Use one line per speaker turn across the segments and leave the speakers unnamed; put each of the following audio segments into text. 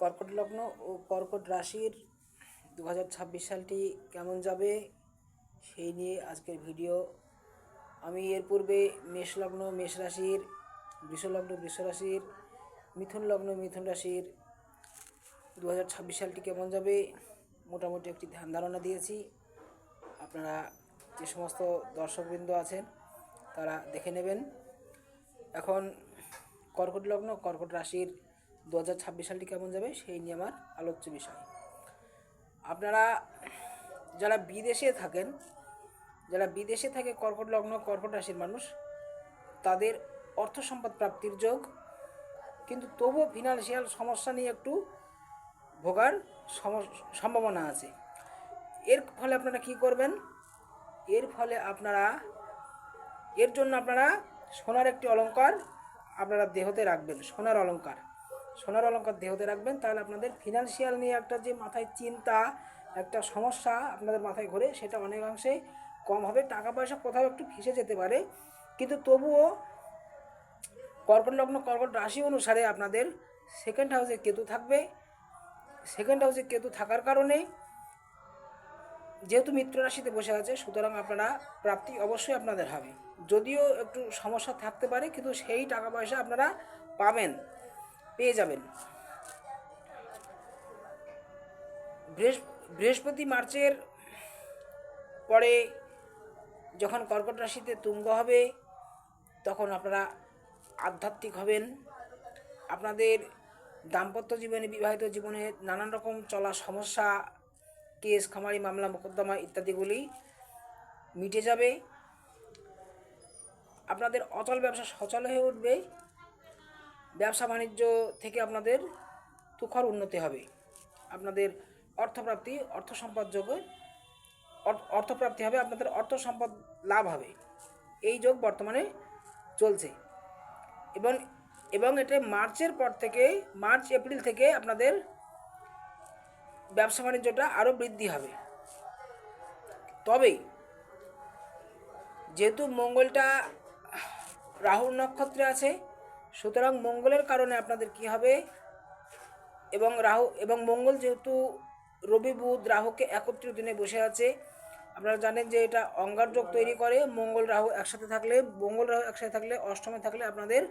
কর্কট লগ্ন ও কর্কট রাশির 2026 সালটি কেমন যাবে সেই নিয়ে আজকের ভিডিও। আমি এর পূর্বে মেষ লগ্ন মেষ রাশির, বৃষ লগ্ন বৃষ রাশির, মিথুন লগ্ন মিথুন রাশির 2026 সালটি কেমন যাবে মোটামুটি একটি ধ্যান ধারণা দিয়েছি। আপনারা যে সমস্ত দর্শকবৃন্দ আছেন তারা দেখে নেবেন। এখন কর্কট লগ্ন কর্কট রাশির 2026 সালটি কেমন যাবে সেই নিয়ে আমার আলোচ্য বিষয়। আপনারা যারা বিদেশে থাকে কর্কট লগ্ন কর্কট রাশির মানুষ, তাদের অর্থ সম্পদ প্রাপ্তির যোগ, কিন্তু তবুও ফিনান্সিয়াল সমস্যা নিয়ে একটু ভোগার সম্ভাবনা আছে। এর ফলে আপনারা কি করবেন? এর জন্য আপনারা সোনার একটি অলংকার আপনারা দেহতে রাখবেন। সোনার অলংকার দেহতে রাখবেন, তাহলে আপনাদের ফিনান্সিয়াল নিয়ে একটা যে মাথায় চিন্তা, একটা সমস্যা আপনাদের মাথায় ঘোরে, সেটা অনেকাংশে কম হবে। টাকা পয়সা কোথাও একটু ফেঁসে যেতে পারে, কিন্তু তবুও কর্কট লগ্ন কর্কট রাশি অনুসারে আপনাদের সেকেন্ড হাউসে কেতু থাকবে। সেকেন্ড হাউসে কেতু থাকার কারণে যেহেতু মিত্র রাশিতে বসে আছে, সুতরাং আপনারা প্রাপ্তি অবশ্যই আপনাদের হবে। যদিও একটু সমস্যা থাকতে পারে, কিন্তু সেই টাকা পয়সা আপনারা পেয়ে যাবেন। বৃহস্পতি মার্চের পরে যখন কর্কট রাশিতে তুঙ্গ হবে, তখন আপনারা আধ্যাত্মিক হবেন। আপনাদের দাম্পত্য জীবনে, বিবাহিত জীবনে নানান রকম চলা সমস্যা, কেস খামারি, মামলা মোকদ্দমা ইত্যাদিগুলি মিটে যাবে। আপনাদের অচল ব্যবসা সচল হয়ে উঠবে। ব্যবসা বাণিজ্য থেকে আপনাদের তুখর উন্নতি হবে। আপনাদের অর্থপ্রাপ্তি হবে, আপনাদের অর্থ সম্পদ লাভ হবে। এই যোগ বর্তমানে চলছে এবং এটা মার্চ এপ্রিল থেকে আপনাদের ব্যবসা বাণিজ্যটা আরও বৃদ্ধি হবে। তবে যেহেতু মঙ্গলটা রাহুর নক্ষত্রে আছে, সুতরাং মঙ্গলের কারণে আপনাদের কি হবে, এবং মঙ্গল যেহেতু রবি বুধ রাহুকে একত্রিত দিনে বসে আছে, আপনারা জানেন যে এটা অঙ্গারযোগ তৈরি করে। মঙ্গল রাহু একসাথে থাকলে অষ্টমে থাকলে আপনাদের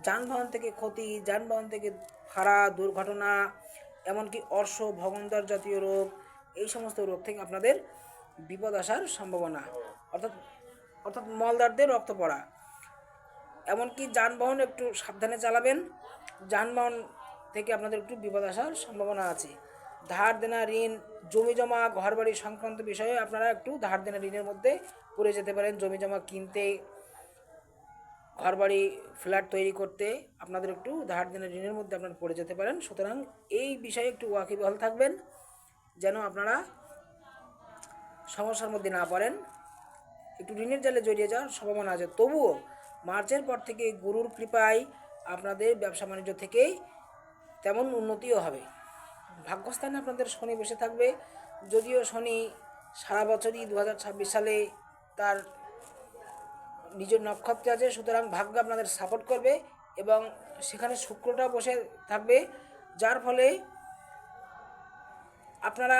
যানবাহন থেকে ক্ষতি, যানবাহন থেকে ফাড়া, দুর্ঘটনা, এমনকি অর্শ ভগন্দর জাতীয় রোগ, এই সমস্ত রোগ থেকে আপনাদের বিপদ আসার সম্ভাবনা, অর্থাৎ মলদারদের রক্ত পড়া। এমনকি যানবাহন একটু সাবধানে চালাবেন, যানবাহন থেকে আপনাদের একটু বিপদ আসার সম্ভাবনা আছে। ধার দেনা, ঋণ, জমি জমা, ঘরবাড়ি সংক্রান্ত বিষয়ে আপনারা একটু ধার দেনা ঋণের মধ্যে পড়ে যেতে পারেন। জমি জমা কিনতে, ঘরবাড়ি ফ্ল্যাট তৈরি করতে আপনাদের একটু ধার দেনা ঋণের মধ্যে আপনারা পড়ে যেতে পারেন। সুতরাং এই বিষয়ে একটু ওয়াকিবহাল থাকবেন, যেন আপনারা সমস্যার মধ্যে না পড়েন। একটু ঋণের জালে জড়িয়ে যাওয়ার সম্ভাবনা আছে। তবুও মার্চের পর থেকে গুরুর কৃপায় আপনাদের ব্যবসা বাণিজ্য থেকে তেমন উন্নতিও হবে। ভাগ্যস্থানে আপনাদের শনি বসে থাকবে। যদিও শনি সারা বছরই 2026 সালে তার নিজের নক্ষত্রে আছে, সুতরাং ভাগ্য আপনাদের সাপোর্ট করবে, এবং সেখানে শুক্রটা বসে থাকবে, যার ফলে আপনারা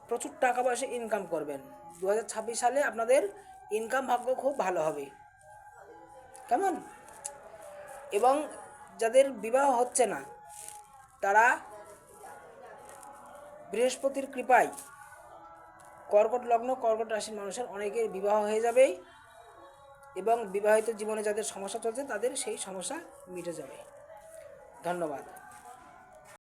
প্রচুর টাকা পয়সা ইনকাম করবেন। 2026 সালে আপনাদের ইনকাম ভাগ্য খুব ভালো হবে। কেমন? এবং যাদের বিবাহ হচ্ছে না, তারা বৃহস্পতির কৃপায় কর্কট লগ্ন কর্কট রাশির মানুষের অনেকের বিবাহ হয়ে যাবে, এবং বিবাহিত জীবনে যাদের সমস্যা চলছে তাদের সেই সমস্যা মিটে যাবে। ধন্যবাদ।